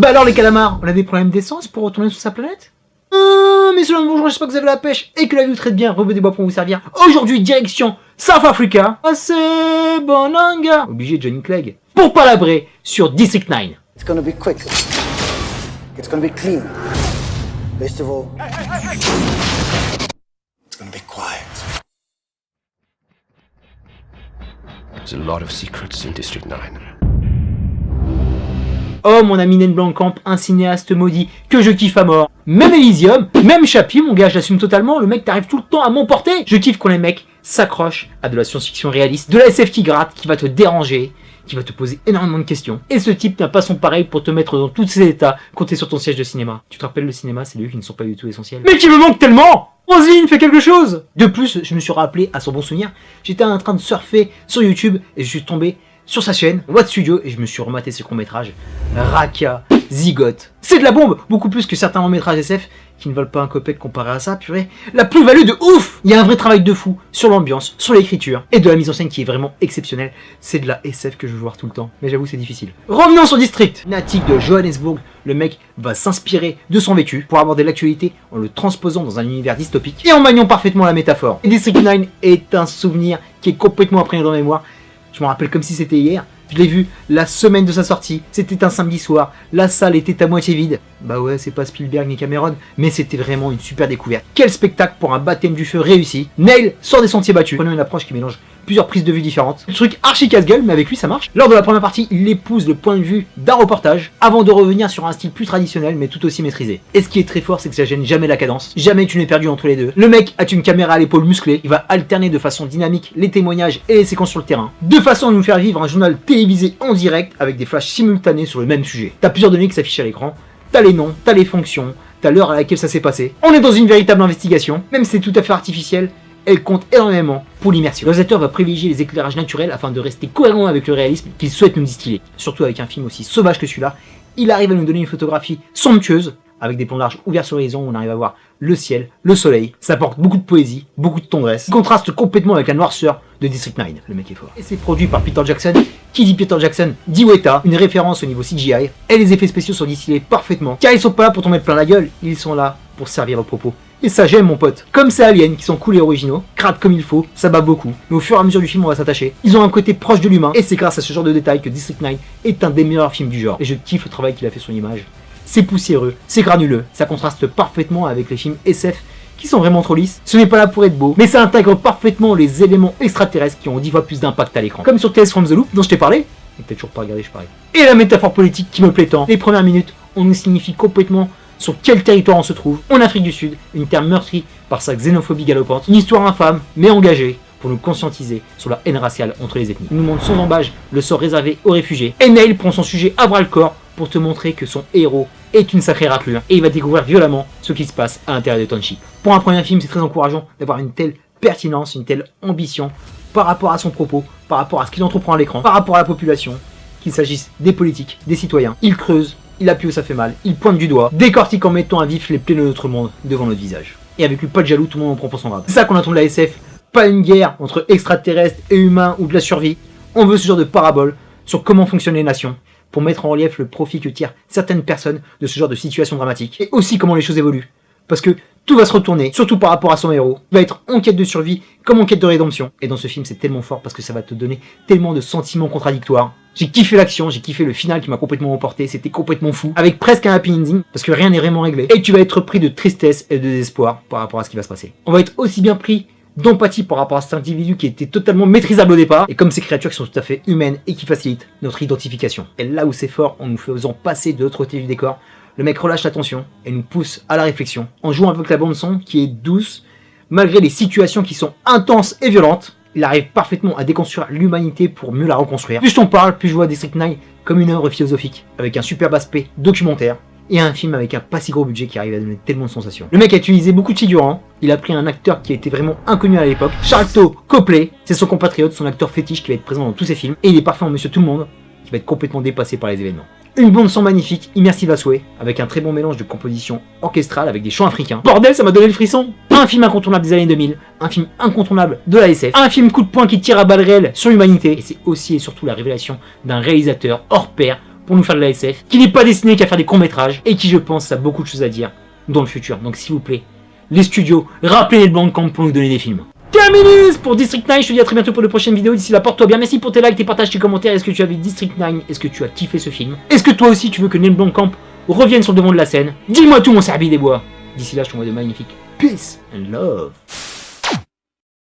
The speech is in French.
Bah alors les calamars, on a des problèmes d'essence pour retourner sur sa planète? Messieurs, bonjour, j'espère que vous avez la pêche et que la vie vous traite bien. Rebeu des bois pour vous servir. Aujourd'hui, direction South Africa. C'est Bonanga. Obligé Johnny Clegg. Pour palabrer sur District 9. It's gonna be quick. It's gonna be clean. Best of all, it's gonna be quiet. There's a lot of secrets in District 9. Oh mon ami Naine Blancamp, un cinéaste maudit que je kiffe à mort. Même Elysium, même Chappie, mon gars, j'assume totalement, le mec t'arrive tout le temps à m'emporter. Je kiffe quand les mecs s'accrochent à de la science-fiction réaliste, de la SF qui gratte, qui va te déranger, qui va te poser énormément de questions. Et ce type n'a pas son pareil pour te mettre dans tous ses états quand t'es sur ton siège de cinéma. Tu te rappelles, le cinéma, c'est les lieux qui ne sont pas du tout essentiels. Mais qui me manque tellement! Roselyne, fais quelque chose! De plus, je me suis rappelé à son bon souvenir, j'étais en train de surfer sur YouTube et je suis tombé sur sa chaîne, Watt Studio, et je me suis rematé ses courts-métrages. Raka, Zigote. C'est de la bombe, beaucoup plus que certains longs-métrages SF qui ne valent pas un copec comparé à ça, purée. La plus-value de ouf! Il y a un vrai travail de fou sur l'ambiance, sur l'écriture, et de la mise en scène qui est vraiment exceptionnelle. C'est de la SF que je veux voir tout le temps, mais j'avoue c'est difficile. Revenons sur District. Natif de Johannesburg, le mec va s'inspirer de son vécu pour aborder l'actualité en le transposant dans un univers dystopique et en maniant parfaitement la métaphore. Et District 9 est un souvenir qui est complètement imprégné dans la mémoire. Je me rappelle comme si c'était hier. Je l'ai vu la semaine de sa sortie. C'était un samedi soir. La salle était à moitié vide. Bah ouais, c'est pas Spielberg ni Cameron, mais c'était vraiment une super découverte. Quel spectacle pour un baptême du feu réussi. Nail sort des sentiers battus. Prenons une approche qui mélange plusieurs prises de vue différentes. Le truc archi casse-gueule, mais avec lui ça marche. Lors de la première partie, il épouse le point de vue d'un reportage, avant de revenir sur un style plus traditionnel, mais tout aussi maîtrisé. Et ce qui est très fort, c'est que ça gêne jamais la cadence. Jamais tu n'es perdu entre les deux. Le mec a une caméra à l'épaule musclée. Il va alterner de façon dynamique les témoignages et les séquences sur le terrain. De façon à nous faire vivre un journal télévisé en direct avec des flashs simultanés sur le même sujet. T'as plusieurs données qui s'affichent à l'écran. T'as les noms, t'as les fonctions, t'as l'heure à laquelle ça s'est passé. On est dans une véritable investigation, même si c'est tout à fait artificiel. Elle compte énormément pour l'immersion. Le réalisateur va privilégier les éclairages naturels afin de rester cohérent avec le réalisme qu'il souhaite nous distiller. Surtout avec un film aussi sauvage que celui-là, il arrive à nous donner une photographie somptueuse, avec des plans larges ouverts sur l'horizon où on arrive à voir le ciel, le soleil. Ça apporte beaucoup de poésie, beaucoup de tendresse. Il contraste complètement avec la noirceur de District 9. Le mec est fort. Et c'est produit par Peter Jackson. Qui dit Peter Jackson dit Weta, une référence au niveau CGI. Et les effets spéciaux sont distillés parfaitement. Car ils sont pas là pour t'en mettre plein la gueule, ils sont là pour servir au propos. Et ça j'aime mon pote. Comme ces aliens qui sont cool et originaux, crades comme il faut, ça bat beaucoup. Mais au fur et à mesure du film on va s'attacher. Ils ont un côté proche de l'humain et c'est grâce à ce genre de détails que District 9 est un des meilleurs films du genre. Et je kiffe le travail qu'il a fait sur l'image. C'est poussiéreux, c'est granuleux, ça contraste parfaitement avec les films SF qui sont vraiment trop lisses. Ce n'est pas là pour être beau, mais ça intègre parfaitement les éléments extraterrestres qui ont 10 fois plus d'impact à l'écran. Comme sur Tales from the Loop dont je t'ai parlé. T'as toujours pas regardé, je parie. Et la métaphore politique qui me plaît tant. Les premières minutes, on nous signifie complètement sur quel territoire on se trouve, en Afrique du Sud, une terre meurtrie par sa xénophobie galopante, une histoire infâme, mais engagée, pour nous conscientiser sur la haine raciale entre les ethnies. Il nous montre sans embâche le sort réservé aux réfugiés, et Nail prend son sujet à bras le corps pour te montrer que son héros est une sacrée raclure, et il va découvrir violemment ce qui se passe à l'intérieur de Township. Pour un premier film, c'est très encourageant d'avoir une telle pertinence, une telle ambition par rapport à son propos, par rapport à ce qu'il entreprend à l'écran, par rapport à la population, qu'il s'agisse des politiques, des citoyens. Il creuse, il appuie où ça fait mal, il pointe du doigt, décortique en mettant à vif les plaies de notre monde devant notre visage. Et avec lui, pas de jaloux, tout le monde en prend pour son grade. C'est ça qu'on attend de la SF, pas une guerre entre extraterrestres et humains ou de la survie. On veut ce genre de parabole sur comment fonctionnent les nations, pour mettre en relief le profit que tirent certaines personnes de ce genre de situation dramatique, et aussi comment les choses évoluent. Parce que tout va se retourner, surtout par rapport à son héros. Il va être en quête de survie, comme en quête de rédemption. Et dans ce film, c'est tellement fort parce que ça va te donner tellement de sentiments contradictoires. J'ai kiffé l'action, j'ai kiffé le final qui m'a complètement emporté, c'était complètement fou, avec presque un happy ending, parce que rien n'est vraiment réglé. Et tu vas être pris de tristesse et de désespoir par rapport à ce qui va se passer. On va être aussi bien pris d'empathie par rapport à cet individu qui était totalement maîtrisable au départ, et comme ces créatures qui sont tout à fait humaines et qui facilitent notre identification. Et là où c'est fort, en nous faisant passer de l'autre côté du décor, le mec relâche la tension et nous pousse à la réflexion, en jouant avec la bande son qui est douce, malgré les situations qui sont intenses et violentes. Il arrive parfaitement à déconstruire l'humanité pour mieux la reconstruire. Plus je t'en parle, plus je vois District 9 comme une œuvre philosophique, avec un superbe aspect documentaire, et un film avec un pas si gros budget qui arrive à donner tellement de sensations. Le mec a utilisé beaucoup de figurants, il a pris un acteur qui était vraiment inconnu à l'époque, Sharlto Copley, c'est son compatriote, son acteur fétiche qui va être présent dans tous ses films, et il est parfait en Monsieur Tout le Monde, qui va être complètement dépassé par les événements. Une bande son magnifique, immersive à souhait, avec un très bon mélange de composition orchestrale avec des chants africains. Bordel, ça m'a donné le frisson. Un film incontournable des années 2000, un film incontournable de la SF, un film coup de poing qui tire à balles réelles sur l'humanité, et c'est aussi et surtout la révélation d'un réalisateur hors pair pour nous faire de la SF, qui n'est pas destiné qu'à faire des courts-métrages, et qui, je pense, a beaucoup de choses à dire dans le futur. Donc s'il vous plaît, les studios, rappelez Neil Blomkamp pour nous donner des films. Terminus pour District 9, je te dis à très bientôt pour de prochaines vidéos. D'ici là, porte-toi bien, merci pour tes likes, tes partages, tes commentaires. Est-ce que tu as vu District 9? Est-ce que tu as kiffé ce film? Est-ce que toi aussi tu veux que Neil Blomkamp revienne sur le devant de la scène? Dis-moi tout mon Serbi des bois. D'ici là, je t'envoie de magnifiques peace and love.